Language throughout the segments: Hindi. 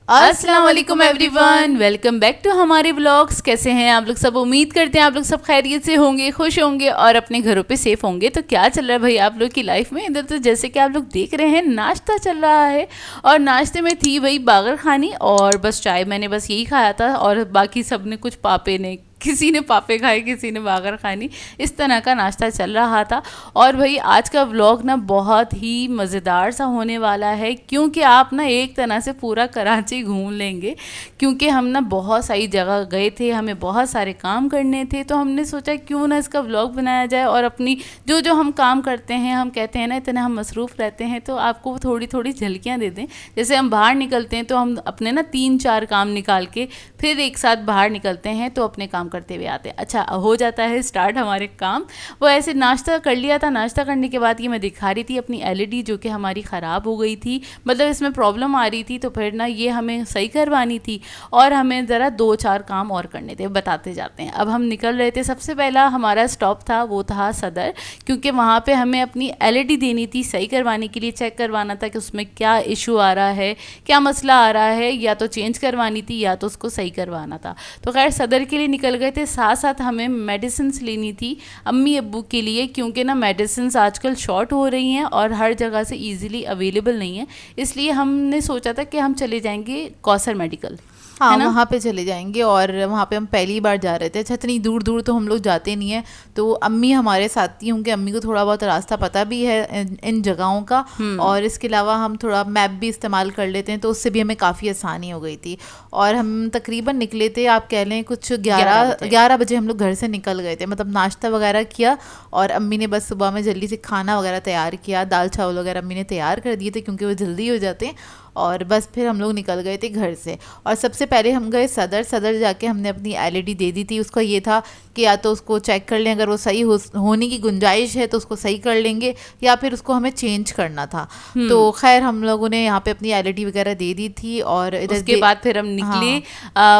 अस्सलाम वालेकुम एवरीवन, वेलकम बैक टू हमारे व्लॉग्स। कैसे हैं आप लोग सब? उम्मीद करते हैं आप लोग सब खैरियत से होंगे, खुश होंगे और अपने घरों पे सेफ होंगे। तो क्या चल रहा है भाई आप लोग की लाइफ में? इधर तो जैसे कि आप लोग देख रहे हैं नाश्ता चल रहा है और नाश्ते में थी वही बागर खानी और बस चाय। मैंने बस यही खाया था और बाकी सब ने कुछ पापे ने, किसी ने पापे खाए, किसी ने बागर खानी, इस तरह का नाश्ता चल रहा था। और भाई आज का व्लॉग ना बहुत ही मज़ेदार सा होने वाला है क्योंकि आप ना एक तरह से पूरा कराची घूम लेंगे। क्योंकि हम ना बहुत सारी जगह गए थे, हमें बहुत सारे काम करने थे, तो हमने सोचा क्यों ना इसका व्लॉग बनाया जाए और अपनी जो जो हम काम करते हैं, हम कहते हैं ना इतना हम मसरूफ़ रहते हैं, तो आपको थोड़ी थोड़ी झलकियाँ दे दें। जैसे हम बाहर निकलते हैं तो हम अपने ना 3-4 काम निकाल के फिर एक साथ बाहर निकलते हैं तो अपने काम करते हुए आते हैं। अच्छा, हो जाता है स्टार्ट हमारे काम। वो ऐसे नाश्ता कर लिया था। नाश्ता करने के बाद ये मैं दिखा रही थी अपनी एलईडी जो कि हमारी ख़राब हो गई थी, मतलब इसमें प्रॉब्लम आ रही थी, तो फिर ना ये हमें सही करवानी थी और हमें ज़रा 2-4 काम और करने थे। बताते जाते हैं। अब हम निकल रहे थे। सबसे पहला हमारा स्टॉप था वो था सदर, क्योंकि वहाँ पर हमें अपनी एलईडी देनी थी सही करवाने के लिए। चेक करवाना था कि उसमें क्या इशू आ रहा है, क्या मसला आ रहा है, या तो चेंज करवानी थी या तो उसको सही करवाना था। तो खैर सदर के लिए निकल गए थे। साथ साथ हमें मेडिसिन्स लेनी थी अम्मी अब्बू के लिए, क्योंकि ना मेडिसिन्स आजकल शॉर्ट हो रही हैं और हर जगह से इजीली अवेलेबल नहीं है। इसलिए हमने सोचा था कि हम चले जाएंगे कौसर मेडिकल। हाँ, वहाँ पे चले जाएंगे। और वहाँ पे हम पहली बार जा रहे थे। अच्छा, इतनी दूर दूर तो हम लोग जाते नहीं है, तो अम्मी हमारे साथ थी, उनके अम्मी को थोड़ा बहुत रास्ता पता भी है इन जगहों का। और इसके अलावा हम थोड़ा मैप भी इस्तेमाल कर लेते हैं, तो उससे भी हमें काफ़ी आसानी हो गई थी। और हम तकरीबन निकले थे, आप कह लें कुछ 11 बजे हम लोग घर से निकल गए थे। मतलब नाश्ता वगैरह किया और अम्मी ने बस सुबह में जल्दी से खाना वगैरह तैयार किया, दाल चावल वगैरह अम्मी ने तैयार कर दिए थे क्योंकि वो जल्दी हो जाते हैं। और बस फिर हम लोग निकल गए थे घर से। और सबसे पहले हम गए सदर जाके हमने अपनी एलईडी दे दी थी। उसका ये था कि या तो उसको चेक कर लें, अगर वो सही होने की गुंजाइश है तो उसको सही कर लेंगे, या फिर उसको हमें चेंज करना था। तो खैर हम लोगों ने यहाँ पे अपनी एलईडी वगैरह दे दी थी। और उसके बाद फिर हम निकले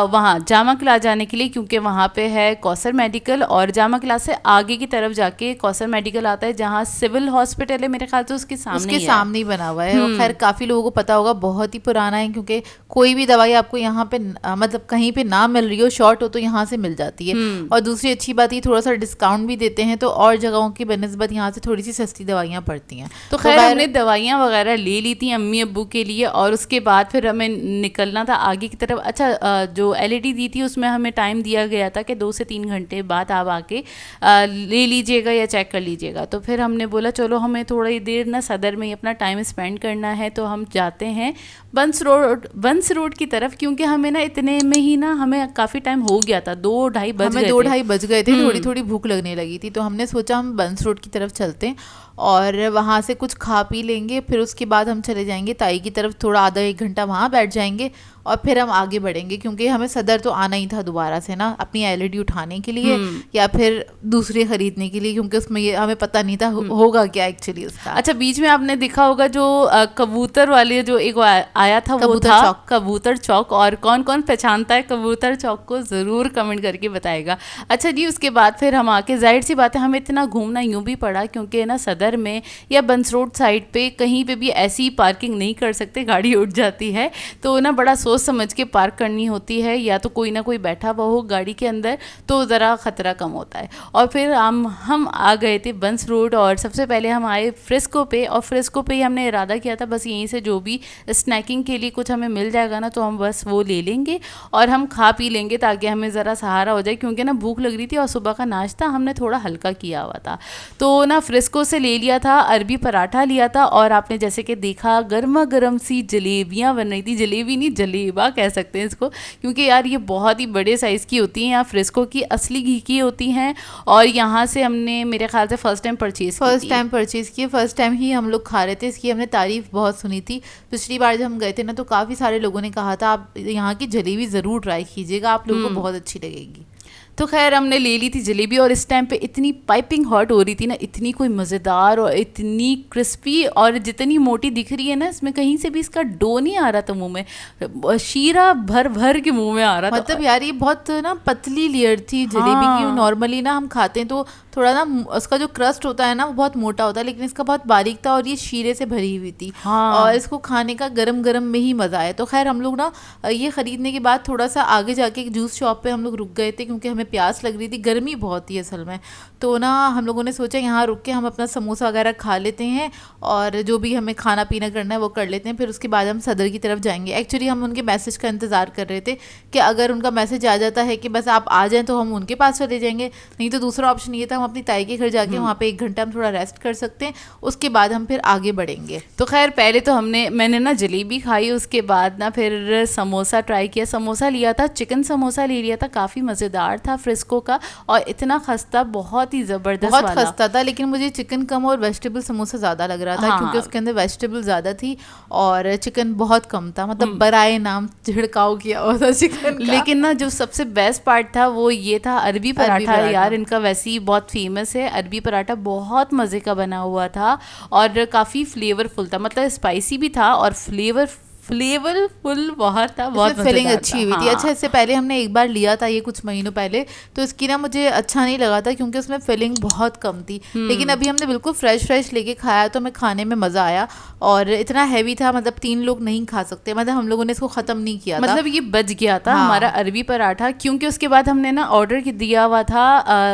वहाँ जामा क्लास जाने के लिए, क्योंकि वहाँ पे है कौसर मेडिकल और जामा क्लास से आगे की तरफ जाके कौसर मेडिकल आता है, जहाँ सिविल हॉस्पिटल है मेरे ख्याल से उसके सामने ही बना हुआ है। खैर काफ़ी लोगों को पता होगा, बहुत ही पुराना है, क्योंकि कोई भी दवाई आपको यहाँ पे मतलब कहीं पे ना मिल रही हो, शॉर्ट हो, तो यहाँ से मिल जाती है। और दूसरी अच्छी बात ये थोड़ा सा डिस्काउंट भी देते हैं, तो और जगहों की बनस्बत यहाँ से थोड़ी सी सस्ती दवाइयाँ पड़ती हैं। तो खैर हमने दवाइयाँ वगैरह ले ली थी अम्मी अब्बू के लिए और उसके बाद फिर हमें निकलना था आगे की तरफ। अच्छा, जो एलईडी दी थी उसमें हमें टाइम दिया गया था कि 2 से 3 घंटे बाद आप आके ले लीजिएगा या चेक कर लीजिएगा। तो फिर हमने बोला चलो हमें थोड़ी देर ना सदर में ही अपना टाइम स्पेंड करना है, तो हम जाते हैं बंस रोड की तरफ, क्योंकि हमें ना इतने में ही ना हमें काफ़ी टाइम हो गया था। 2-2:30 बज गए थे। थोड़ी थोड़ी भूख लगने लगी थी, तो हमने सोचा हम बंस रोड की तरफ चलते हैं और वहाँ से कुछ खा पी लेंगे। फिर उसके बाद हम चले जाएंगे ताई की तरफ, थोड़ा आधा 1 घंटा वहाँ बैठ जाएंगे और फिर हम आगे बढ़ेंगे, क्योंकि हमें सदर तो आना ही था दोबारा से ना, अपनी एलईडी उठाने के लिए या फिर दूसरी खरीदने के लिए, क्योंकि उसमें ये हमें पता नहीं था होगा क्या एक्चुअली उसका। अच्छा, बीच में आपने देखा होगा जो कबूतर वाले जो एक आया था, वो था कबूतर चौक। और कौन कौन पहचानता है कबूतर चौक को ज़रूर कमेंट करके बताएगा। अच्छा जी, उसके बाद फिर हम आके, जाहिर सी बात है हमें इतना घूमना यूँ भी पड़ा क्योंकि ना सदर में या बंस रोड साइड पे कहीं पे भी ऐसी पार्किंग नहीं कर सकते, गाड़ी उठ जाती है। तो ना बड़ा सोच समझ के पार्क करनी होती है, या तो कोई ना कोई बैठा हुआ हो गाड़ी के अंदर, तो ज़रा ख़तरा कम होता है। और फिर हम आ गए थे बंस रोड और सबसे पहले हम आए फ्रिस्को पे। और फ्रिस्को पे ही हमने इरादा किया था बस यहीं से जो भी स्नैकिंग के लिए कुछ हमें मिल जाएगा ना, तो हम बस वो ले लेंगे और हम खा पी लेंगे ताकि हमें ज़रा सहारा हो जाए, क्योंकि ना भूख लग रही थी और सुबह का नाश्ता हमने थोड़ा हल्का किया हुआ था। तो ना फ्रिस्को से ले लिया था अरबी पराठा लिया था, और आपने जैसे कि देखा गर्मा गर्म सी जलेबियाँ बन रही थी। जलेबी नहीं, जलेबा कह सकते हैं इसको, क्योंकि यार ये बहुत ही बड़े साइज़ की होती हैं। यहाँ फ्रिस्को की असली घी की होती हैं और यहाँ से हमने मेरे ख्याल से फर्स्ट टाइम परचेज़ की। फर्स्ट टाइम ही हम लोग खा रहे थे। इसकी हमने तारीफ़ बहुत सुनी थी। पिछली बार जब हम गए थे ना, तो काफ़ी सारे लोगों ने कहा था आप यहाँ की जलेबी ज़रूर ट्राई कीजिएगा, आप लोगों को बहुत अच्छी लगेगी। तो खैर हमने ले ली थी जलेबी, और इस टाइम पे इतनी पाइपिंग हॉट हो रही थी ना, इतनी कोई मज़ेदार और इतनी क्रिस्पी, और जितनी मोटी दिख रही है ना, इसमें कहीं से भी इसका डो नहीं आ रहा था मुंह में, शीरा भर भर के मुंह में आ रहा था। मतलब यार ये बहुत ना पतली लेयर थी जलेबी की। नॉर्मली ना हम खाते हैं तो थोड़ा ना उसका जो क्रस्ट होता है ना वो बहुत मोटा होता है, लेकिन इसका बहुत बारीक था और ये शीरे से भरी हुई थी। और इसको खाने का गरम गरम में ही मज़ा आया। तो खैर हम लोग ना ये ख़रीदने के बाद थोड़ा सा आगे जाके एक जूस शॉप पे हम लोग रुक गए थे, क्योंकि हमें प्यास लग रही थी, गर्मी बहुत थी असल में। तो ना हम लोगों ने सोचा यहाँ रुक के हम अपना समोसा वगैरह खा लेते हैं और जो भी हमें खाना पीना करना है वो कर लेते हैं, फिर उसके बाद हम सदर की तरफ जाएंगे। एक्चुअली हम उनके मैसेज का इंतज़ार कर रहे थे कि अगर उनका मैसेज आ जाता है कि बस आप आ जाएं तो हम उनके पास चले जाएंगे, नहीं तो दूसरा ऑप्शन ये था हम अपनी ताई के घर जाके वहाँ पे 1 घंटा हम थोड़ा रेस्ट कर सकते हैं, उसके बाद हम फिर आगे बढ़ेंगे। तो खैर पहले तो मैंने ना जलेबी खाई, उसके बाद ना फिर समोसा ट्राई किया। समोसा लिया था, चिकन समोसा ले लिया था, काफ़ी मज़ेदार था फ्रिस्को का, और इतना खस्ता, बहुत ही ज़बरदस्त, बहुत खस्ता था। लेकिन मुझे चिकन कम और वेजिटेबल समोसा ज़्यादा लग रहा था, क्योंकि उसके अंदर वेजिटेबल ज़्यादा थी और चिकन बहुत कम था। मतलब बराए नाम झिड़काव किया हुआ था चिकन का। लेकिन ना जो सबसे बेस्ट पार्ट था वो ये था अरबी पराठा। यार इनका वैसे ही बहुत फेमस है अरबी पराठा, बहुत मज़े का बना हुआ था और काफ़ी फ्लेवरफुल था, मतलब स्पाइसी भी था और फ्लेवरफुल बहुत था, बहुत फिलिंग अच्छी हुई थी। अच्छा, इससे पहले हमने एक बार लिया था ये कुछ महीनों पहले, तो इसकी ना मुझे अच्छा नहीं लगा था क्योंकि उसमें फिलिंग बहुत कम थी। लेकिन अभी हमने बिल्कुल फ्रेश लेके खाया तो हमें खाने में मज़ा आया, और इतना हैवी था, मतलब 3 लोग नहीं खा सकते, मतलब हम लोगों ने इसको ख़त्म नहीं किया, मतलब ये बच गया था हमारा अरबी पराठा। क्योंकि उसके बाद हमने ना ऑर्डर दिया हुआ था,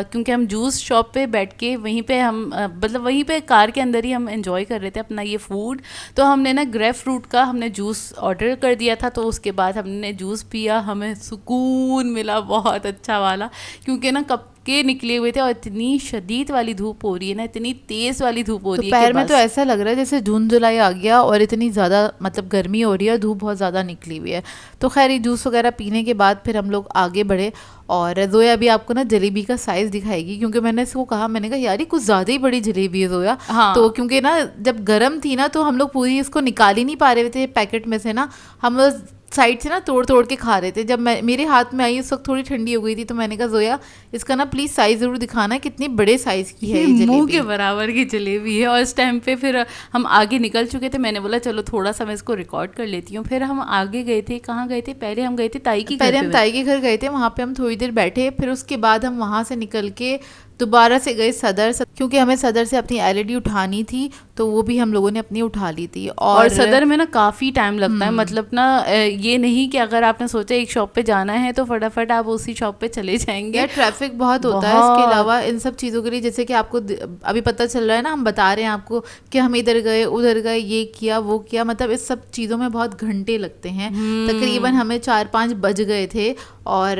क्योंकि हम जूस शॉप पे बैठ के वहीं पे हम मतलब वहीं पे कार के अंदर ही हम एंजॉय कर रहे थे अपना ये फूड। तो हमने ना ग्रेप फ्रूट का हमने जूस ऑर्डर कर दिया था, तो उसके बाद हमने जूस पिया, हमें सुकून मिला बहुत अच्छा वाला, क्योंकि ना कब के निकले हुए थे और इतनी शदीद वाली धूप हो रही है ना, इतनी तेज़ वाली धूप हो रही है। दोपहर में तो ऐसा लग रहा है जैसे जून जुलाई आ गया और इतनी ज़्यादा मतलब गर्मी हो रही है, धूप बहुत ज़्यादा निकली हुई है। तो खैर ये जूस वगैरह पीने के बाद फिर हम लोग आगे बढ़े, और जोया अभी आपको ना जलेबी का साइज़ दिखाएगी, क्योंकि मैंने इसको कहा, मैंने कहा यार ये कुछ ज़्यादा ही बड़ी जलेबी है जोया। तो क्योंकि ना जब गर्म थी ना तो हम लोग पूरी इसको निकाल ही नहीं पा रहे थे पैकेट में से ना, हम साइड से ना तोड़ के खा रहे थे। जब मेरे हाथ में आई उस वक्त थोड़ी ठंडी हो गई थी, तो मैंने कहा जोया इसका ना प्लीज़ साइज़ ज़रूर दिखाना, कितनी बड़े साइज़ की है ये मुंह के बराबर की जलेबी है। और इस टाइम पे फिर हम आगे निकल चुके थे, मैंने बोला चलो थोड़ा सा मैं इसको रिकॉर्ड कर लेती हूँ। फिर हम आगे गए थे, कहाँ गए थे, पहले हम गए थे ताई के घर गए थे, वहाँ पे हम थोड़ी देर बैठे, फिर उसके बाद हम वहाँ से निकल के दोबारा से गए सदर, क्योंकि हमें सदर से अपनी एलईडी उठानी थी, तो वो भी हम लोगों ने अपनी उठा ली थी। और सदर में ना काफ़ी टाइम लगता है, मतलब ना ये नहीं कि अगर आपने सोचा एक शॉप पे जाना है तो फटाफट आप उसी शॉप पे चले जाएंगे। ट्रैफिक बहुत होता है। इसके अलावा इन सब चीज़ों के लिए, जैसे कि आपको अभी पता चल रहा है ना, हम बता रहे हैं आपको कि हम इधर गए उधर गए, ये किया वो किया, मतलब इस सब चीज़ों में बहुत घंटे लगते हैं। तकरीबन हमें 4-5 बज गए थे और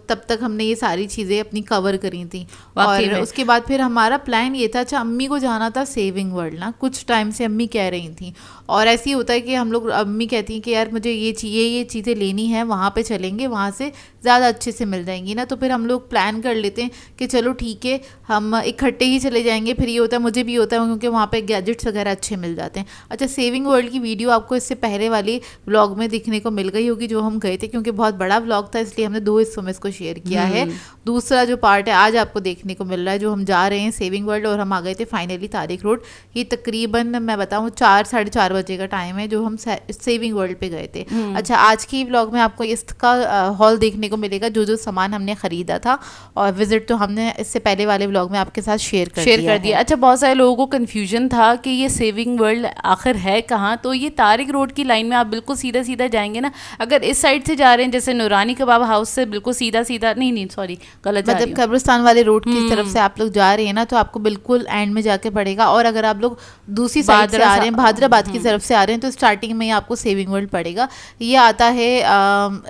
तब तक हमने ये सारी चीज़ें अपनी कवर करी थी। और उसके बाद फिर हमारा प्लान ये था, अच्छा अम्मी को जाना था सेविंग वर्ल्ड ना, कुछ टाइम से अम्मी कह रही थी, और ऐसे ही होता है कि हम लोग, अम्मी कहती हैं कि यार मुझे ये चीज़ें लेनी है, वहाँ पे चलेंगे, वहाँ से ज़्यादा अच्छे से मिल जाएंगी ना। तो फिर हम लोग प्लान कर लेते हैं कि चलो ठीक है हम इकट्ठे ही चले जाएंगे। फिर ये होता है, मुझे भी होता है क्योंकि वहाँ पे गैजेट्स वगैरह अच्छे मिल जाते हैं। अच्छा, सेविंग वर्ल्ड की वीडियो आपको इससे पहले वाली व्लॉग में दिखने को मिल गई होगी जो हम गए थे, क्योंकि बहुत बड़ा व्लॉग था इसलिए हमने 2 हिस्सों में इसको शेयर किया है। दूसरा जो पार्ट है आज आपको देखने को मिल रहा है, जो हम जा रहे हैं सेविंग वर्ल्ड, और हम आ गए थे फाइनली तारिक रोड। ये तकरीबन मैं बताऊँ 4-4:30 बजे का टाइम है जो हम सेविंग वर्ल्ड पे गए थे। अच्छा, आज की व्लॉग में आपको इसका हॉल देखने को मिलेगा, जो सामान हमने खरीदा था, और विजिट तो हमने इससे पहले वाले व्लॉग में आपके साथ शेयर कर दिया। अच्छा, बहुत सारे लोगों को कन्फ्यूजन था कि ये सेविंग वर्ल्ड आखिर है कहाँ। तो ये तारिक रोड की लाइन में आप बिल्कुल सीधा सीधा जाएंगे ना, अगर इस साइड से जा रहे हैं जैसे नूरानी कबाब हाउस से बिल्कुल सीधा सीधा, नहीं सॉरी गलत, मतलब कब्रिस्तान वाले रोड की तरफ से आप लोग जा रहे हैं ना, तो आपको बिल्कुल एंड में जाके पड़ेगा। और अगर आप लोग दूसरी साइड से आ रहे हैं, भादराबाद की तरफ से आ रहे हैं, तो स्टार्टिंग में ही आपको सेविंग वर्ल्ड पड़ेगा। ये आता है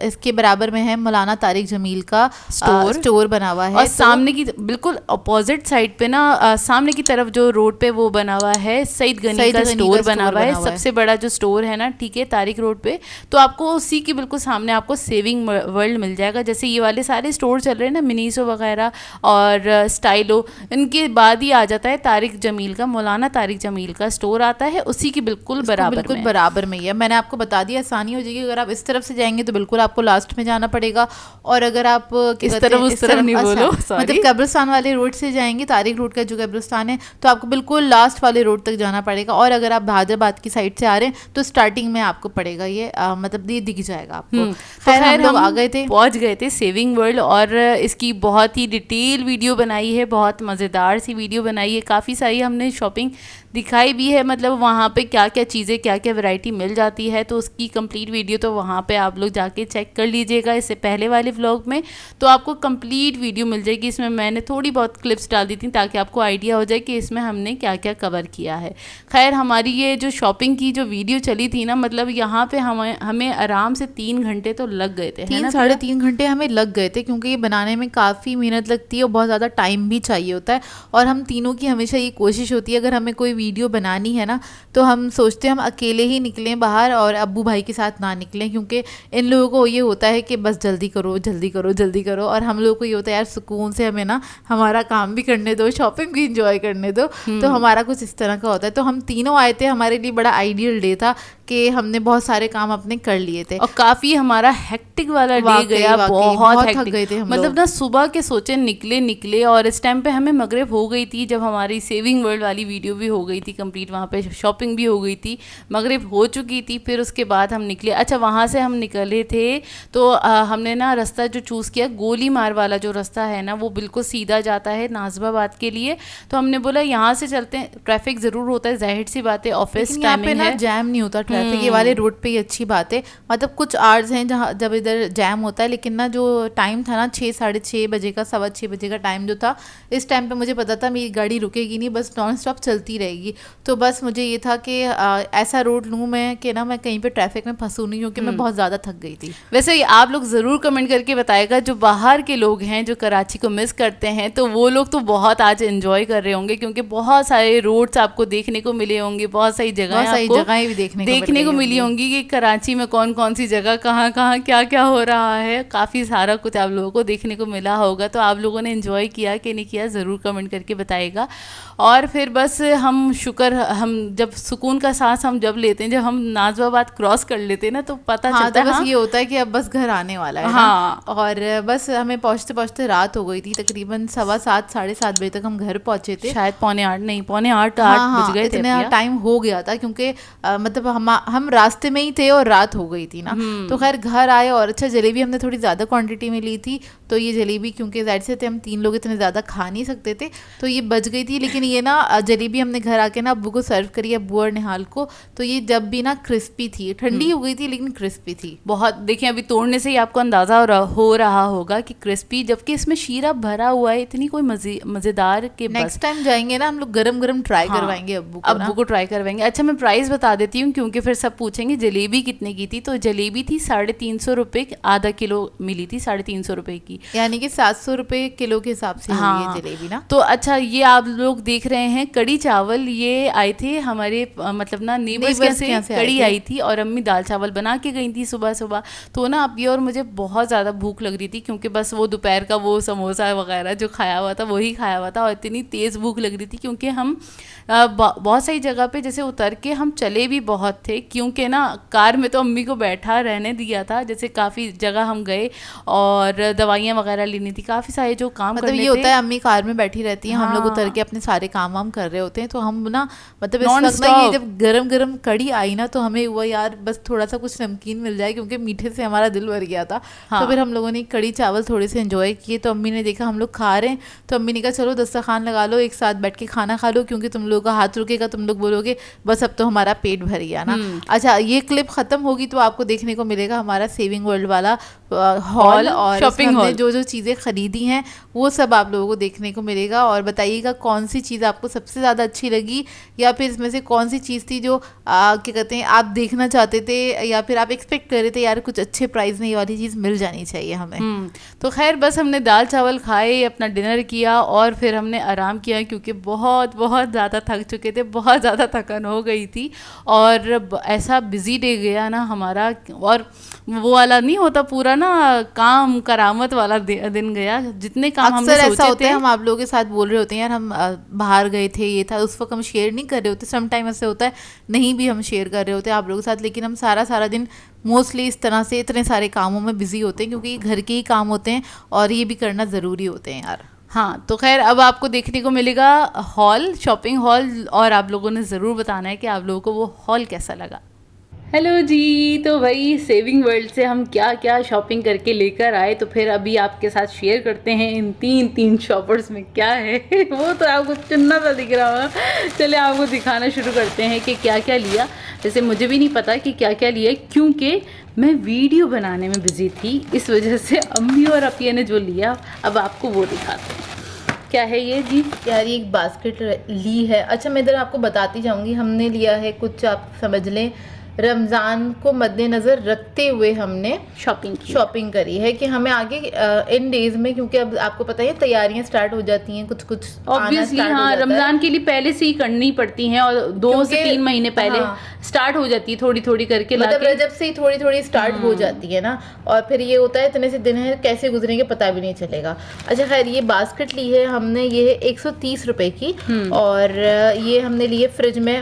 इसके बराबर में है मौलाना तारिक जमील का स्टोर बना हुआ है, और सामने की बिल्कुल अपोजिट साइड पे ना सामने की तरफ जो रोड पे वो बना हुआ है सईद गनी का स्टोर बना हुआ है, सबसे बड़ा जो स्टोर है ना, ठीक है, तारिक रोड पे। तो आपको उसी के बिल्कुल सामने आपको सेविंग वर्ल्ड मिल जाएगा। जैसे ये वाले सारे स्टोर चल रहे हैं ना, मिनीसो वगैरह और स्टाइल हो। इनके बाद ही आ जाता है तारिक जमील का, मौलाना तारिक जमील का स्टोर आता है, उसी के बिल्कुल बराबर में ही है। मैंने आपको बता दिया, आसानी हो जाएगी। अगर आप इस तरफ से जाएंगे तो बिल्कुल आपको लास्ट में जाना पड़ेगा, और अगर आप इस तरफ उस तरफ नहीं बोलो, मतलब कब्रिस्तान वाले रोड से जाएंगे, तारिक रोड का जो कब्रिस्तान है, तो आपको बिल्कुल लास्ट वाले रोड तक जाना पड़ेगा। और अगर आप हैदराबाद की साइड से आ रहे हैं तो स्टार्टिंग में आपको पड़ेगा ये मतलब ये दिख जाएगा आपको। खैर हम लोग आ गए थे, पहुंच गए थे सेविंग वर्ल्ड, और इसकी बहुत ही डिटेल वीडियो बनाई है, बहुत मज़ेदार सी वीडियो बनाई है। काफ़ी सारी हमने शॉपिंग दिखाई भी है, मतलब वहाँ पे क्या क्या चीज़ें, क्या क्या वैरायटी मिल जाती है, तो उसकी कंप्लीट वीडियो तो वहाँ पे आप लोग जाके चेक कर लीजिएगा। इससे पहले वाले व्लॉग में तो आपको कंप्लीट वीडियो मिल जाएगी। इसमें मैंने थोड़ी बहुत क्लिप्स डाल दी थी ताकि आपको आइडिया हो जाए कि इसमें हमने क्या क्या कवर किया है। खैर हमारी ये जो शॉपिंग की जो वीडियो चली थी ना, मतलब यहाँ पे हमें आराम से 3 घंटे तो लग गए थे, 3-3.5 घंटे हमें लग गए थे, क्योंकि ये बनाने में काफ़ी मेहनत लगती है और बहुत ज़्यादा टाइम भी चाहिए होता है। और हम तीनों की हमेशा ये कोशिश होती है, अगर हमें कोई वीडियो बनानी है ना, तो हम सोचते हैं हम अकेले ही निकलें बाहर और अब्बू भाई के साथ ना निकलें, क्योंकि इन लोगों को ये होता है कि बस जल्दी करो जल्दी करो जल्दी करो, और हम लोगों को ये होता है यार सुकून से हमें ना हमारा काम भी करने दो, शॉपिंग भी इंजॉय करने दो। तो हमारा कुछ इस तरह का होता है। तो हम तीनों आए थे, हमारे लिए बड़ा आइडियल डे था कि हमने बहुत सारे काम अपने कर लिए थे, और काफ़ी हमारा हेक्टिक वाला डे गया, बहुत थक गए थे हम मतलब ना सुबह के सोचे निकले, और इस टाइम पे हमें मगरिब हो गई थी, जब हमारी सेविंग वर्ल्ड वाली वीडियो भी हो गई थी कंप्लीट, वहाँ पे शॉपिंग भी हो गई थी, मगरिब हो चुकी थी। फिर उसके बाद हम निकले। अच्छा वहाँ से हम निकले थे तो हमने ना रास्ता जो चूज़ किया, गोली मार वाला जो रास्ता है ना, वो बिल्कुल सीधा जाता है नाज़िबाबाद के लिए। तो हमने बोला यहाँ से चलते हैं, ट्रैफिक ज़रूर होता है, जाहिर सी बात है, ऑफिस टाइमिंग है, जैम नहीं होता ट्रैफिक, ये वाले रोड पे ही अच्छी बात है। मतलब कुछ आवर्स हैं जहाँ जब इधर जैम होता है, लेकिन ना जो टाइम था ना 6-6:30 बजे का, 6:15 बजे का टाइम जो था, इस टाइम पे मुझे पता था मेरी गाड़ी रुकेगी नहीं, बस नॉन स्टॉप चलती रहेगी। तो बस मुझे ये था कि ऐसा रोड लूँ मैं कि ना मैं कहीं पे ट्रैफिक में फंसूँ नहीं, क्योंकि मैं बहुत ज़्यादा थक गई थी। वैसे आप लोग ज़रूर कमेंट करके बताएगा, जो बाहर के लोग हैं जो कराची को मिस करते हैं, तो वो लोग तो बहुत आज एंजॉय कर रहे होंगे, क्योंकि बहुत सारे रोड्स आपको देखने को मिले होंगे, बहुत सारी जगहें भी देखने को मिली होंगी कि कराची में कौन कौन सी जगह कहाँ कहाँ क्या क्या हो रहा है। काफ़ी सारा कुछ आप लोगों को देखने को मिला होगा। तो आप लोगों ने एंजॉय किया कि नहीं किया, ज़रूर कमेंट करके बताइएगा। और फिर बस हम जब सुकून का सांस हम जब लेते हैं, जब हम नाज़िबाबाद क्रॉस कर लेते हैं ना, तो पता चलता है बस ये होता है कि अब बस घर आने वाला है। हाँ, और बस हमें पहुँचते पहुँचते रात हो गई थी, तकरीबन 7:15 7:30 बजे तक हम घर पहुँचे थे, शायद 7:45 बज गए थे, इतना टाइम हो गया था, क्योंकि मतलब हम रास्ते में ही थे और रात हो गई थी ना। तो खैर घर आए, और अच्छा जलेबी हमने थोड़ी ज़्यादा क्वांटिटी में ली थी, तो ये जलेबी क्योंकि जाहिर से थे हम 3 लोग इतने ज़्यादा खा नहीं सकते थे, तो ये बच गई थी। लेकिन ये ना जलेबी हमने घर आके ना अब्बू को सर्व करी, अब्बू और निहाल को, तो ये जब भी ना क्रिस्पी थी, ठंडी हो गई थी लेकिन क्रिस्पी थी बहुत। देखिए अभी तोड़ने से ही आपको अंदाज़ा हो रहा होगा कि क्रिस्पी, जबकि इसमें शीरा भरा हुआ है, इतनी कोई मज़ेदार के। नेक्स्ट टाइम जाएंगे ना हम लोग गरम गरम ट्राई करवाएंगे अब्बू को ट्राई करवाएंगे। अच्छा मैं प्राइस बता देती हूँ, क्योंकि फिर सब पूछेंगे जलेबी कितने की थी। तो जलेबी थी 350 रुपये, आधा किलो मिली थी 350 रुपये की, यानी कि 700 रुपये किलो के हिसाब से। हाँ, जलेबी ना। तो अच्छा ये आप लोग देख रहे हैं कड़ी चावल, ये आए थे हमारे मतलब ना नेबर्स से कड़ी आई थी, और अम्मी दाल चावल बना के गई थी सुबह सुबह। तो ना अभी और मुझे बहुत ज़्यादा भूख लग रही थी, क्योंकि बस वो दोपहर का वो समोसा वगैरह जो खाया हुआ था वही खाया हुआ था, और इतनी तेज़ भूख लग रही थी, क्योंकि हम बहुत सारी जगह पे जैसे उतर के हम चले भी बहुत थे, क्योंकि ना कार में तो अम्मी को बैठा रहने दिया था, जैसे काफ़ी जगह हम गए और दवाइयाँ वगैरह लेनी थी, काफ़ी सारे जो काम मतलब ये होता है अम्मी कार में बैठी रहती है, हम लोग उतर के अपने सारे काम वाम कर रहे होते हैं। तो हम ना मतलब इस वक्त ना ये जब गरम गरम कड़ी आई ना, तो हमें हुआ यार बस थोड़ा सा कुछ नमकीन मिल जाए, क्योंकि मीठे से हमारा दिल भर गया था। तो फिर हम लोगों ने कड़ी चावल थोड़े से एंजॉय किए। तो अम्मी ने देखा हम लोग खा रहे हैं, तो अम्मी ने कहा चलो दस्तरखान लगा लो, एक साथ बैठ के खाना खा लो, क्योंकि तुम लोगों का हाथ रुकेगा, तुम लोग बोलोगे बस अब तो हमारा पेट भर गया ना। अच्छा ये क्लिप खत्म होगी तो आपको देखने को मिलेगा हमारा सेविंग वर्ल्ड वाला हॉल, और शॉपिंग हॉल, जो जो चीज़ें खरीदी हैं वो सब आप लोगों को देखने को मिलेगा। और बताइएगा कौन सी चीज़ चीज़ आपको सबसे ज़्यादा अच्छी लगी, या फिर इसमें से कौन सी चीज़ थी जो क्या कहते हैं आप देखना चाहते थे, या फिर आप एक्सपेक्ट कर रहे थे यार कुछ अच्छे प्राइस में ये वाली चीज़ मिल जानी चाहिए हमें। तो खैर बस हमने दाल चावल खाए, अपना डिनर किया और फिर हमने आराम किया क्योंकि बहुत बहुत ज़्यादा थक चुके थे, बहुत ज़्यादा थकान हो गई थी और ऐसा बिजी डे गया ना हमारा, और वो वाला नहीं होता पूरा ना काम करामत वाला दिन गया, जितने काम हमने अक्सर ऐसा सोचे होता थे। है हम आप लोगों के साथ बोल रहे होते हैं यार हम बाहर गए थे, ये था, उस वक्त हम शेयर नहीं कर रहे होते। सम टाइम ऐसे होता है नहीं भी हम शेयर कर रहे होते आप लोगों के साथ, लेकिन हम सारा दिन मोस्टली इस तरह से इतने सारे कामों में बिजी होते हैं क्योंकि घर के ही काम होते हैं और ये भी करना ज़रूरी होते हैं यार। हाँ तो खैर अब आपको देखने को मिलेगा हॉल, शॉपिंग हॉल, और आप लोगों ने ज़रूर बताना है कि आप लोगों को वो हॉल कैसा लगा। हेलो जी, तो भाई सेविंग वर्ल्ड से हम क्या क्या शॉपिंग करके लेकर आए, तो फिर अभी आपके साथ शेयर करते हैं इन तीन शॉपर्स में क्या है वो तो आपको चुनना सा दिख रहा होगा। चले आपको दिखाना शुरू करते हैं कि क्या क्या लिया। जैसे मुझे भी नहीं पता कि क्या क्या लिया क्योंकि मैं वीडियो बनाने में बिजी थी, इस वजह से अम्मी और अपिया ने जो लिया अब आपको वो दिखाते हैं। क्या है ये जी? यार ये एक बास्केट ली है। अच्छा मैं इधर आपको बताती जाऊंगी, हमने लिया है कुछ, आप समझ लें रमज़ान को मद्देनज़र रखते हुए हमने शॉपिंग करी है कि हमें आगे इन डेज में, क्योंकि अब आपको पता है तैयारियां स्टार्ट हो जाती हैं, कुछ ऑब्वियसली हाँ, रमज़ान के लिए पहले से ही करनी पड़ती हैं और 2 से 3 महीने पहले स्टार्ट हो जाती है थोड़ी थोड़ी करके, मतलब रजब से ही थोड़ी थोड़ी स्टार्ट हो जाती है ना, और फिर ये होता है इतने से दिन है कैसे गुजरेंगे पता भी नहीं चलेगा। अच्छा खैर ये बास्केट ली है हमने, ये है 130 रुपए की, और ये हमने लिए फ्रिज में।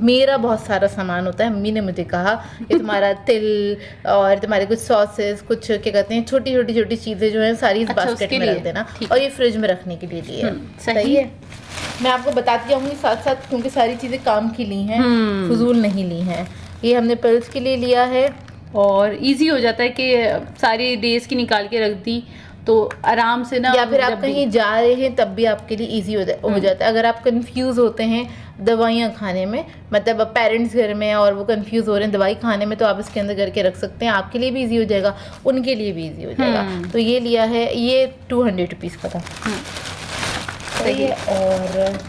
मेरा बहुत सारा सामान होता है, अम्मी ने मुझे कहा ये तुम्हारा तिल और तुम्हारे कुछ सॉसेस, कुछ क्या कहते हैं छोटी छोटी चीजें जो हैं सारी इस बास्केट में रख देना, और ये फ्रिज में रखने के लिए लिए। सही है, मैं आपको बताती जाऊंगी साथ साथ क्योंकि सारी चीजें काम की ली हैं, फजूल नहीं ली हैं। ये हमने पिल्स के लिए लिया है और इजी हो जाता है कि सारी डेज की निकाल के रख दी तो आराम से ना, या फिर आप कहीं जा रहे हैं तब भी आपके लिए इजी हो जाता है। अगर आप कंफ्यूज होते हैं दवाइयाँ खाने में, मतलब अब पेरेंट्स घर में और वो कंफ्यूज हो रहे हैं दवाई खाने में, तो आप इसके अंदर करके रख सकते हैं, आपके लिए भी इजी हो जाएगा, उनके लिए भी इजी हो जाएगा। तो ये लिया है, ये 200 रुपीज़ का था। सही है, और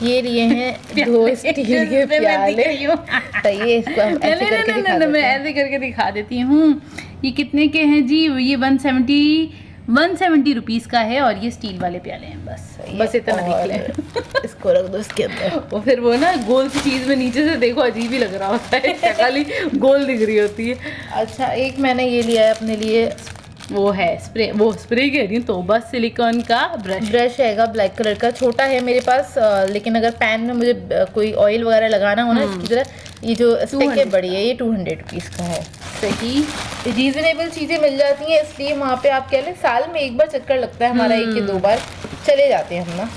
ये लिए हैं 2 स्टील के प्याले। सही है, इसको हम ऐसे करके दिखा देते हैं। मैं ऐसे करके दिखा देती हूँ। ये कितने के हैं जी? ये 170 रुपीज़ का है और ये स्टील वाले प्याले हैं। बस इतना निकले। इसको रख दो इसके अंदर। और फिर वो ना गोल सी चीज़ में नीचे से देखो अजीब ही लग रहा होता है, शक्ल ही गोल दिख रही होती है। अच्छा एक मैंने ये लिया है अपने लिए, वो है स्प्रे कह रही हूँ तो बस सिलिकॉन का ब्रश हैगा, ब्लैक कलर का, छोटा है मेरे पास, लेकिन अगर पैन में मुझे कोई ऑयल वगैरह लगाना हो ना इसकी तरह, ये जो स्टिक है बड़ी है, ये 200 रुपीज़ का है। सही रीजनेबल चीज़ें मिल जाती हैं, इसलिए वहाँ पे आप कह लें साल में एक बार चक्कर लगता है हमारा, 1 या 2 बार चले जाते हैं हम ना।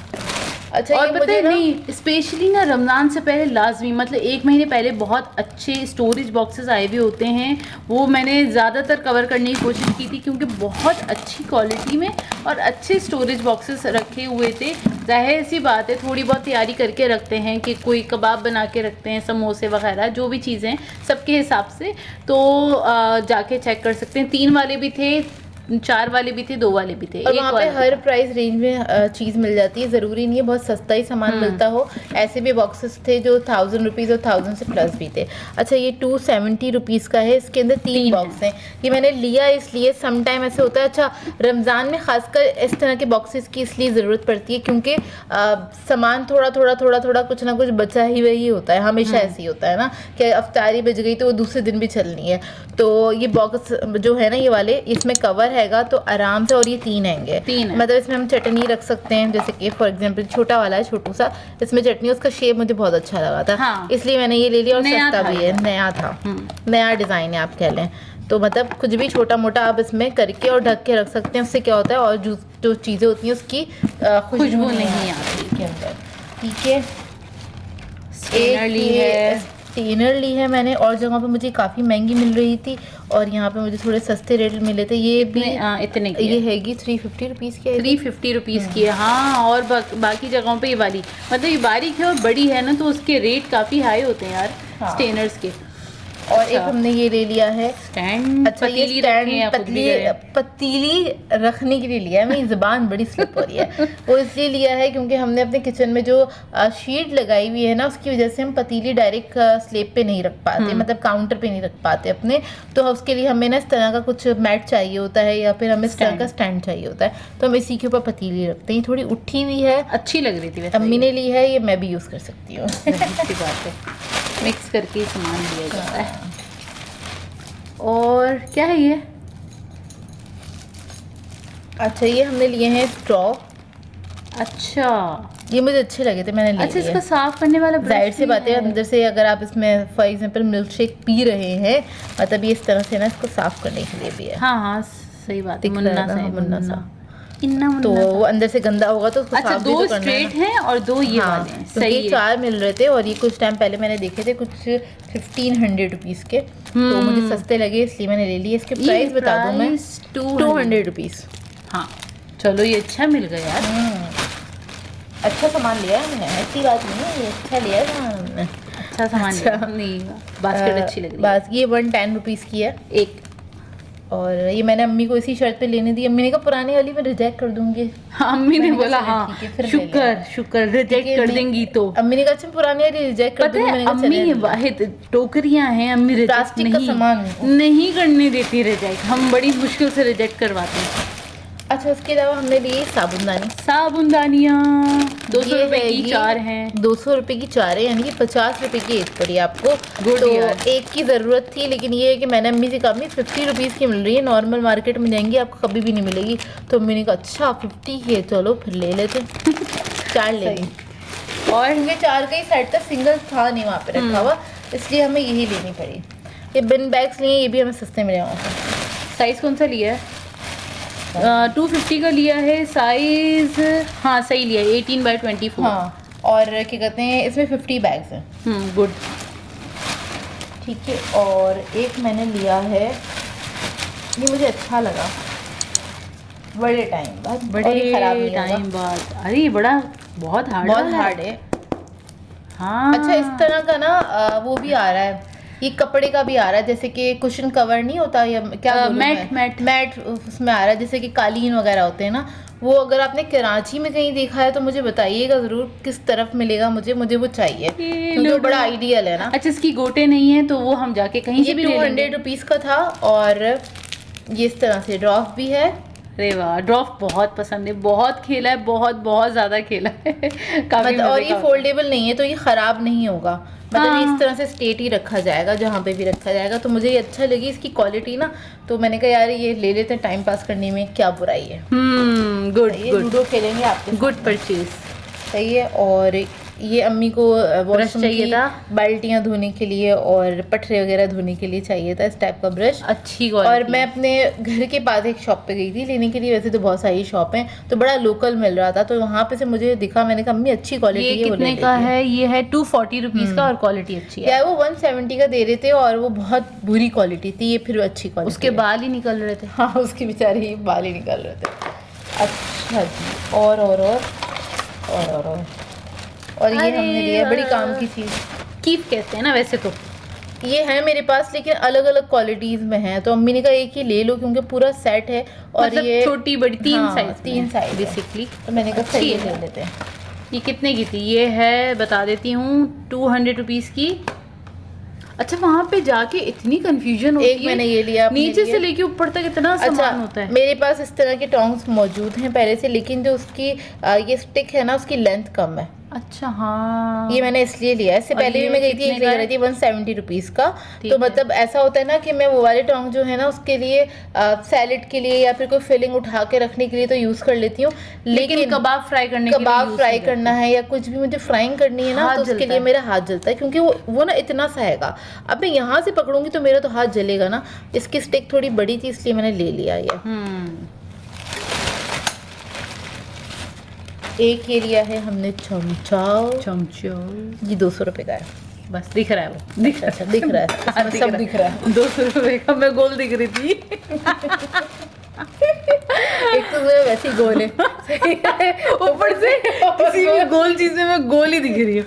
अच्छा और पता है नहीं, स्पेशली ना रमज़ान से पहले लाजमी, मतलब 1 महीने पहले बहुत अच्छे स्टोरेज बॉक्सेस आए हुए होते हैं, वो मैंने ज़्यादातर कवर करने की कोशिश की थी क्योंकि बहुत अच्छी क्वालिटी में और अच्छे स्टोरेज बॉक्सेस रखे हुए थे। जाहिर सी बात है थोड़ी बहुत तैयारी करके रखते हैं कि कोई कबाब बना के रखते हैं, समोसे वगैरह जो भी चीज़ें सबके हिसाब से, तो जाके चेक कर सकते हैं। 3 वाले भी थे, 4 वाले भी थे, 2 वाले भी थे, और वहाँ पे हर प्राइस रेंज में चीज़ मिल जाती है, ज़रूरी नहीं है बहुत सस्ता ही सामान मिलता हो। ऐसे भी बॉक्सेस थे जो 1000 रुपीज़ और 1000 से प्लस भी थे। अच्छा ये 270 रुपीज़ का है, इसके अंदर 3 बॉक्स हैं। ये मैंने लिया इसलिए, सम टाइम ऐसे होता है, अच्छा रमज़ान में खासकर इस तरह के बॉक्सेस की इसलिए ज़रूरत पड़ती है क्योंकि सामान थोड़ा कुछ ना कुछ बचा ही वही होता है, हमेशा ऐसे ही होता है ना कि अफ्तारी बच गई तो वो दूसरे दिन भी चलनी है। तो ये बॉक्स जो है ना ये वाले, इसमें कवर हैगा तो आराम से, और ये 3 हैंगे, मतलब इसमें हम चटनी रख सकते हैं, जैसे कि फॉर एग्जांपल छोटा वाला है, छोटू सा, इसमें चटनी, उसका शेप मुझे बहुत अच्छा लगा था। हाँ। इसलिए मैंने ये ले लिया, और सस्ता भी है, नया था, नया डिज़ाइन है आप कह लें, तो मतलब कुछ भी छोटा मोटा आप इसमें करके और ढक के रख सकते हैं। उससे क्या होता है और जो चीज़ें होती हैं उसकी खुशबू नहीं आती के अंदर। ठीक है, स्टेनर ली है मैंने, और जगह पे मुझे काफ़ी महंगी मिल रही थी और यहाँ पे मुझे थोड़े सस्ते रेट मिले थे। ये भी इतने की ये हैगी 350 रुपीज़ की, 350 रुपीज़ की है। हाँ, और बाकी जगहों पे ये वाली, मतलब ये बारीक है और बड़ी है ना, तो उसके रेट काफ़ी हाई होते हैं यार स्टेनर्स के। और और एक हमने ये ले लिया है स्टैंड। अच्छा, ये स्टैंड पतीली रखने के लिए लिया है। मेरी ज़ुबान बड़ी स्लिप हो रही है। वो इसलिए लिया है क्योंकि हमने अपने किचन में जो शीट लगाई हुई है ना, उसकी वजह से हम पतीली डायरेक्ट स्लेब पे नहीं रख पाते, मतलब काउंटर पे नहीं रख पाते अपने। तो उसके लिए हमें ना इस तरह का कुछ मैट चाहिए होता है या फिर हमें इस तरह का स्टैंड चाहिए होता है, तो हम इसी के ऊपर पतीली रखते हैं। थोड़ी उठी हुई है, अच्छी लग रही थी वैसे, अम्मी ने ली है, ये मैं भी यूज़ कर सकती हूँ। अच्छी बात है, मिक्स करके ही सामान लिया जाता है। और क्या है ये? अच्छा, ये हमने लिए हैं स्ट्रॉ। अच्छा, ये मुझे अच्छे लगे थे, मैंने ले अच्छा, लिए। इसका साफ करने वाला जाहिर सी बात है, अंदर से अगर आप इसमें for example milk shake P रहे हैं, मतलब ये इस तरह से ना इसको साफ करने के लिए भी है। हाँ हाँ, सही बात है, मुन्ना सा, मुन्ना सा। तो वो अंदर से गंदा होगा तो उसको साफ भी तो करना है। 2 स्ट्रेट हैं और 2 ये वाले हैं, सही है। 4 मिल रहे थे और ये कुछ टाइम पहले मैंने देखे थे, कुछ 1500 रुपीज़ के, तो मुझे सस्ते लगे इसलिए मैंने ले लिए। इसके प्राइस बता दूं मैं, 200 रुपीज़। हाँ चलो, ये अच्छा मिल गया यार। अच्छा सामान लिया है हमने, ऐसी बात नहीं है, ये अच्छा लिया है सामान हमने। अच्छा सामान लिया नहीं, बास्केट अच्छी लग रही है। बस ये 110 रुपीज़ की है एक, और ये मैंने अम्मी को इसी शर्त पे लेने दी। अम्मी ने कहा पुरानी वाली मैं रिजेक्ट कर दूंगी। हाँ, अम्मी ने बोला चलो हाँ, ठीक है, फिर शुक्र रिजेक्ट कर देंगी तो। अम्मी ने कहा अच्छा पुरानी वाली रिजेक्ट कर दूंगी। मैंने कहा अम्मी वाहिद टोकरियां हैं, अम्मी रिजेक्ट प्लास्टिक का सामान नहीं करने देती रिजेक्ट, हम बड़ी मुश्किल से रिजेक्ट करवाते हैं। अच्छा, उसके अलावा हमने लिए साबुनदानियाँ 200 रुपए की 4 हैं। 200 रुपए की 4 है, यानी कि 50 रुपए की एक पड़ी आपको। तो एक की ज़रूरत थी, लेकिन ये है कि मैंने अम्मी से कहा अम्मी 50 रुपीज़ की मिल रही है, नॉर्मल मार्केट में जाएंगी आपको कभी भी नहीं मिलेगी। तो अम्मी ने कहा अच्छा 50 है, चलो फिर ले लेते। 4 ले ली, और हमें 4 का ही सेट था, सिंगल था नहीं वहाँ पे रखा हुआ, इसलिए हमें यही लेनी पड़ी। ये बिन बैग्स लिए, ये भी हमें सस्ते मिले वहाँ से। साइज़ कौन सा लिया है? 250 का लिया है साइज। हाँ सही लिया है, 18x24। हाँ, और क्या कहते हैं, इसमें 50 बैग्स हैं। गुड, ठीक है। और एक मैंने लिया है, ये मुझे अच्छा लगा, बड़े टाइम बाद, बड़े टाइम बाद। अरे ये बहुत हार्ड है। हाँ, अच्छा, इस तरह का ना वो भी आ रहा है, ये कपड़े का भी आ रहा है, जैसे कि कुशन कवर नहीं होता या क्या मैट उसमें आ रहा है, जैसे कि कालीन वगैरह होते हैं ना, वो अगर आपने कराची में कहीं देखा है तो मुझे बताइएगा ज़रूर किस तरफ मिलेगा, मुझे वो चाहिए क्योंकि वो बड़ा आइडियल है ना। अच्छा, इसकी गोटे नहीं है तो वो हम जाके कहीं से भी ले लेंगे। 200 रुपीज़ का था, और ये इस तरह से ड्रॉप भी है। अरे वाह, ड्रॉप बहुत पसंद है, बहुत खेला है, बहुत ज़्यादा खेला है। काफी और ये फोल्डेबल नहीं है तो ये ख़राब नहीं होगा, मतलब हाँ। इस तरह से स्ट्रेट ही रखा जाएगा जहाँ पे भी रखा जाएगा। तो मुझे ये अच्छा लगी इसकी क्वालिटी ना, तो मैंने कहा यार ये ले लेते हैं, टाइम पास करने में क्या बुराई है। गुड, लूडो खेलेंगे आपके, गुड परचेज, सही है। और ये अम्मी को ब्रश चाहिए था, बाल्टियाँ धोने के लिए और पटरे वगैरह धोने के लिए चाहिए था इस टाइप का ब्रश, अच्छी क्वालिटी। और मैं अपने घर के पास एक शॉप पे गई थी लेने के लिए, वैसे तो बहुत सारी शॉप हैं, तो बड़ा लोकल मिल रहा था, तो वहाँ पे से मुझे दिखा, मैंने कहा अम्मी अच्छी क्वालिटी है। ये कितने का है? ये है 240 रुपीज़ का, और क्वालिटी अच्छी है। यार वो 170 का दे रहे थे और वो बहुत बुरी क्वालिटी थी, ये फिर अच्छी क्वालिटी। उसके बाल ही निकल रहे थे। हाँ, उसके बेचारे बाल ही निकल रहे थे। अच्छा जी, और ये हमने लिया, बड़ी काम की चीज़, कीफ कहते हैं ना वैसे तो। ये है मेरे पास, लेकिन अलग अलग क्वालिटीज में है, तो अम्मी ने कहा एक ही ले लो क्योंकि पूरा सेट है, और मतलब ये छोटी बड़ी तीन साइज बेसिकली, तो मैंने कहा सही है, ले लेते हैं। ये कितने की थी? ये है, बता देती हूँ, 200 रुपीज़ की। अच्छा, वहाँ पे जाके इतनी कंफ्यूजन होती है। मैंने ये लिया, नीचे से लेके ऊपर तक इतना सामान होता है। मेरे पास इस तरह के टोंग्स मौजूद हैं पहले से, लेकिन जो उसकी ये स्टिक है ना, उसकी लेंथ कम है। अच्छा, हाँ, ये मैंने इसलिए लिया है। इससे पहले भी मैं गई थी, एक ले रही थी 170 रुपीज़ का। तो मतलब ऐसा होता है ना कि मैं वो वाले टोंग जो है ना, उसके लिए सैलेड के लिए या फिर कोई फिलिंग उठा के रखने के लिए तो यूज़ कर लेती हूँ, लेकिन कबाब फ्राई करना है या कुछ भी मुझे फ्राइंग करनी है ना, तो उसके लिए मेरा हाथ जलता है, क्योंकि वो ना इतना सा हैगा। अब मैं यहाँ से पकड़ूंगी तो मेरा तो हाथ जलेगा ना। इसकी स्टिक थोड़ी बड़ी थी इसलिए मैंने ले लिया ये। एक ये लिया है हमने चमचा, ये 200 रुपए का है, बस दिख रहा है, वो दिख रहा है, दिख रहा है, सब दिख रहा है। 200 रुपए का, मैं गोल दिख रही थी। एक तो वैसे ही गोल है, ऊपर से किसी भी गोल चीज में मैं गोल ही दिख रही हूँ।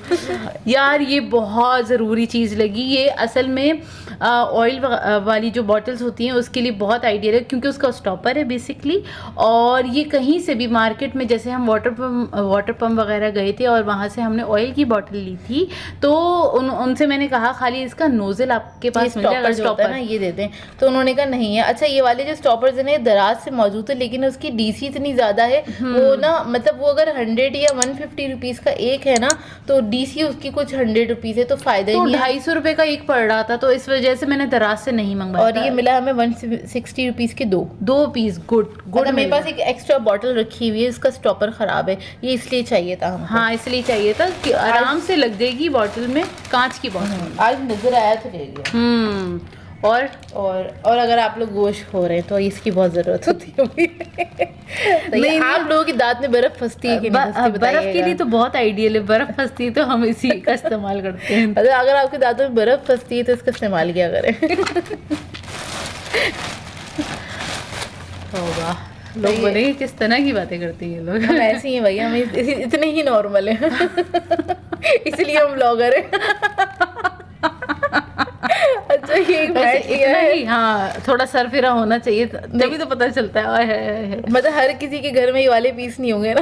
यार ये बहुत ज़रूरी चीज़ लगी, ये असल में ऑयल वाली जो बॉटल्स होती हैं उसके लिए बहुत आइडियल है, क्योंकि उसका स्टॉपर है बेसिकली। और ये कहीं से भी मार्केट में, जैसे हम वाटर पम्प वगैरह गए थे और वहाँ से हमने ऑयल की बॉटल ली थी, तो उनसे मैंने कहा खाली इसका नोजल आपके पास मिल जाएगा, स्टॉपर ना ये दे दें, तो उन्होंने कहा नहीं है। अच्छा, ये वाले जो स्टॉपर्स हैं दराज से मौजूद है, लेकिन उसकी डीसी इतनी ज़्यादा है, वो ना मतलब वो अगर 100 या 150 रुपीज़ का एक है ना, तो डीसी उसकी कुछ 100 रुपीज़ है, तो फायदा ही नहीं है। 250 रुपये का एक पड़ रहा था, तो इस वजह से मैंने दराज से नहीं मंगवाया। और ये मिला हमें 160 रुपीज़ के दो पीस। गुड। मेरे पास एक एक्स्ट्रा बॉटल रखी हुई है, इसका स्टॉपर ख़राब है, ये इसलिए चाहिए था हमको। हाँ, इसलिए चाहिए था कि आराम से लग जाएगी बॉटल में, कांच की बॉटल। आज नजर आया तो ले लिया। और अगर आप लोग गोश्त खो रहे हैं तो इसकी बहुत जरूरत होती होगी। तो नहीं, आप लोगों की दांत में बर्फ फंसती है कि नहीं फंसती? बर्फ के लिए तो बहुत आइडियल है, बर्फ फंसती है तो हम इसी का इस्तेमाल करते हैं। अगर आपके दांतों में बर्फ फंसती है तो इसका इस्तेमाल किया करें। होगा लोग बोलेंगे किस तरह की बातें करते हैं ये लोग। हम ऐसे ही हैं भैया, हम इतने ही नॉर्मल हैं। इसलिए हम ब्लॉगर हैं। अच्छा, ये इतना ही, हाँ, थोड़ा सर फिरा होना चाहिए, तभी तो पता चलता है। मतलब हर किसी के घर में ये वाले पीस नहीं होंगे ना।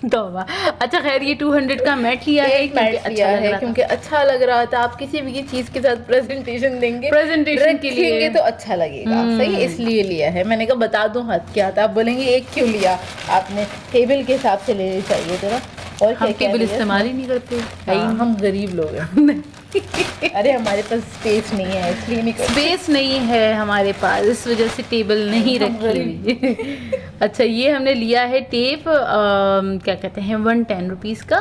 तो अच्छा, खैर ये 200 का मैट लिया है, क्योंकि अच्छा लग रहा था। आप किसी भी चीज के साथ प्रेजेंटेशन देंगे, प्रेजेंटेशन के लिए तो अच्छा लगेगा, सही, इसलिए लिया है। मैंने कहा बता दूं हद क्या था। आप बोलेंगे एक क्यों लिया आपने? टेबल के हिसाब से लेने चाहिए था ना। और हम केबल इस्तेमाल ही नहीं करते। हम गरीब लोग हैं। अरे हमारे पास स्पेस नहीं है, इसलिए नहीं करते। स्पेस नहीं है हमारे पास, इस वजह से टेबल नहीं रखी हुई। अच्छा, ये हमने लिया है टेप, क्या कहते हैं, 110 रुपीज़ का,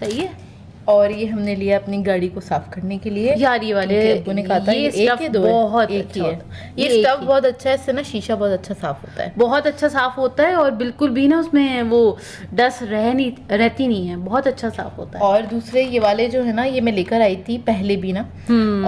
सही है। और ये हमने लिया अपनी गाड़ी को साफ करने के लिए। यार ये वाले ने कहा था ये स्टफ बहुत अच्छा है, ये स्टफ बहुत अच्छा है, इससे ना शीशा बहुत अच्छा साफ होता है, बहुत अच्छा साफ होता है, और बिल्कुल भी ना उसमें वो डस्ट रहती नहीं है, बहुत अच्छा साफ होता है। और दूसरे ये वाले जो है ना, ये मैं लेकर आई थी पहले भी ना,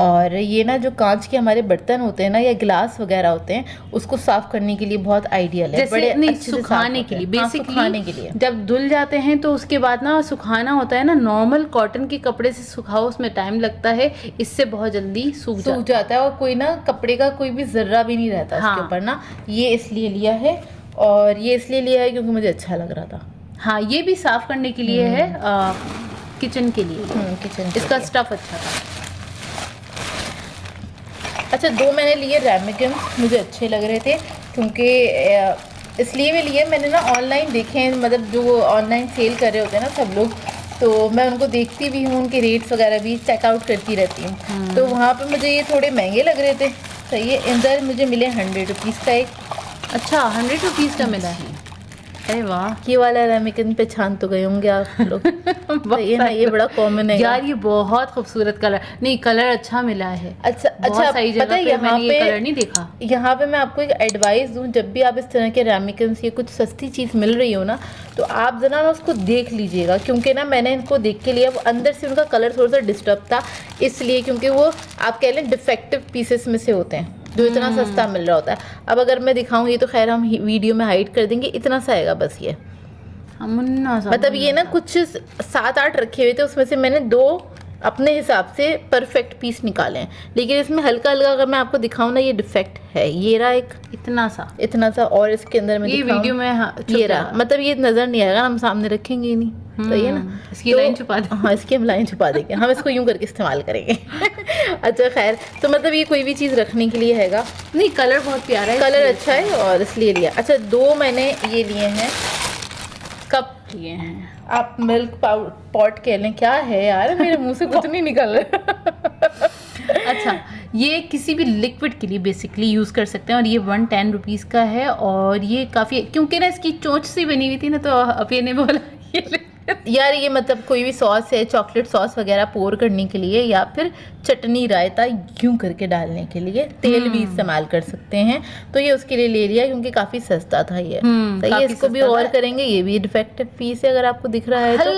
और ये ना जो कांच के हमारे बर्तन होते हैं ना, या गिलास वगैरह होते हैं, उसको साफ करने के लिए बहुत आइडियल है। बड़े अच्छे सुखाने के लिए, बेसिकली सुखाने के लिए जब धुल जाते हैं तो उसके बाद ना सुखाना होता है ना, नॉर्मल कॉटन के कपड़े से सुखाओ, उसमें टाइम लगता है, इससे बहुत जल्दी सूख जाता है, और कोई ना कपड़े का कोई भी जर्रा भी नहीं रहता उसके ऊपर ना। ये इसलिए लिया है, और ये इसलिए लिया है क्योंकि मुझे अच्छा लग रहा था। हाँ, ये भी साफ करने के लिए है, किचन के लिए, किचन इसका स्टफ अच्छा था। अच्छा, 2 मैंने लिए रैमिकन, मुझे अच्छे लग रहे थे, क्योंकि इसलिए भी लिए, मैंने ना ऑनलाइन देखे, मतलब जो ऑनलाइन सेल कर रहे होते हैं ना सब लोग, तो मैं उनको देखती भी हूँ, उनके रेट्स वगैरह भी चेकआउट करती रहती हूँ। तो वहाँ पे मुझे ये थोड़े महंगे लग रहे थे, सही है। इधर मुझे मिले 100 रुपीज़ का एक। अच्छा, 100 रुपीज़ का मिला है। अरे वाह, ये वाला रैमिकन पहचान तो गए होंगे आप लोग। ये ना, ये बड़ा कॉमन है यार, ये बहुत खूबसूरत कलर, नहीं कलर अच्छा मिला है। अच्छा, सही जगह पे मैंने ये कलर नहीं देखा। यहाँ पे मैं आपको एक एडवाइस दूँ, जब भी आप इस तरह के रैमिकन या कुछ सस्ती चीज़ मिल रही हो ना, तो आप जना ना उसको देख लीजिएगा, क्योंकि ना मैंने इनको देख के लिया, अंदर से उनका कलर थोड़ा सा डिस्टर्ब था, इसलिए, क्योंकि वो आप कह लें डिफेक्टिव पीसेस में से होते हैं, जो इतना सस्ता मिल रहा होता है। अब अगर मैं दिखाऊं, ये तो खैर हम वीडियो में हाइड कर देंगे, इतना सा आएगा बस ये, मतलब ये ना कुछ 7-8 रखे हुए थे, उसमें से मैंने 2 अपने हिसाब से परफेक्ट पीस निकाले हैं, लेकिन इसमें हल्का हल्का अगर मैं आपको दिखाऊं ना, ये डिफेक्ट है, ये रहा एक इतना सा, और इसके अंदर में ये वीडियो में ये रहा, मतलब ये नजर नहीं आएगा, हम सामने रखेंगे ही नहीं, तो ये ना इसकी लाइन छुपा दें। हाँ, इसकी हम लाइन छुपा देंगे, हम इसको यूं करके इस्तेमाल करेंगे। अच्छा, खैर, तो मतलब ये कोई भी चीज़ रखने के लिए हैगा। नहीं, कलर बहुत प्यारा है, कलर अच्छा है, और इसलिए लिया। अच्छा, 2 मैंने ये लिए हैं, कप लिए हैं, आप मिल्क पॉट कह लें, क्या है यार, मेरे मुंह से कुछ नहीं निकल रहा। अच्छा, ये किसी भी लिक्विड के लिए बेसिकली यूज़ कर सकते हैं, और ये 110 रुपीज़ का है, और ये काफ़ी, क्योंकि ना इसकी चोंच सी बनी हुई थी ना, तो अभी ने बोला ये यार, ये मतलब कोई भी सॉस है, चॉकलेट सॉस वगैरह पोर करने के लिए, या फिर चटनी रायता यूं करके डालने के लिए, तेल भी इस्तेमाल कर सकते हैं, तो ये उसके लिए ले लिया, क्योंकि काफ़ी सस्ता था ये। तो ये इसको भी और करेंगे, ये भी डिफेक्टिव पीस है, अगर आपको दिख रहा है तो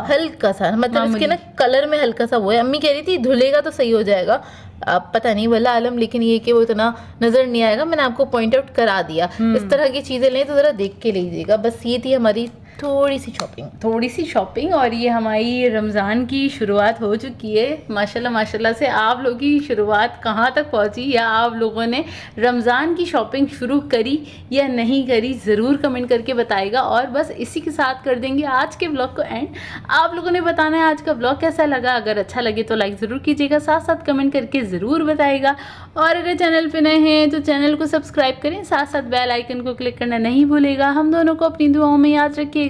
हल्का सा, मतलब इसके ना कलर में हल्का सा वो है। अम्मी कह रही थी धुलेगा तो सही हो जाएगा, अब पता नहीं वल्लाह आलम, लेकिन ये कि वो इतना नज़र नहीं आएगा, मैंने आपको पॉइंट आउट करा दिया। इस तरह की चीज़ें लें तो ज़रा देख के लीजिएगा। बस ये थी हमारी थोड़ी सी शॉपिंग। और ये हमारी रमज़ान की शुरुआत हो चुकी है माशाल्लाह माशाल्लाह से। आप लोगों की शुरुआत कहाँ तक पहुँची, या आप लोगों ने रमज़ान की शॉपिंग शुरू करी या नहीं करी, ज़रूर कमेंट करके बताएगा। और बस इसी के साथ कर देंगे आज के ब्लॉग को एंड। आप लोगों ने बताना है आज का ब्लॉग कैसा लगा। अगर अच्छा लगे तो लाइक ज़रूर कीजिएगा, साथ साथ कमेंट करके ज़रूर बताइएगा। और अगर चैनल पे नए हैं तो चैनल को सब्सक्राइब करें, साथ साथ बेल आइकन को क्लिक करना नहीं भूलेगा। हम दोनों को अपनी दुआओं में याद रखिएगा।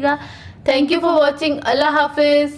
Thank you for watching. Allah हाफिज़।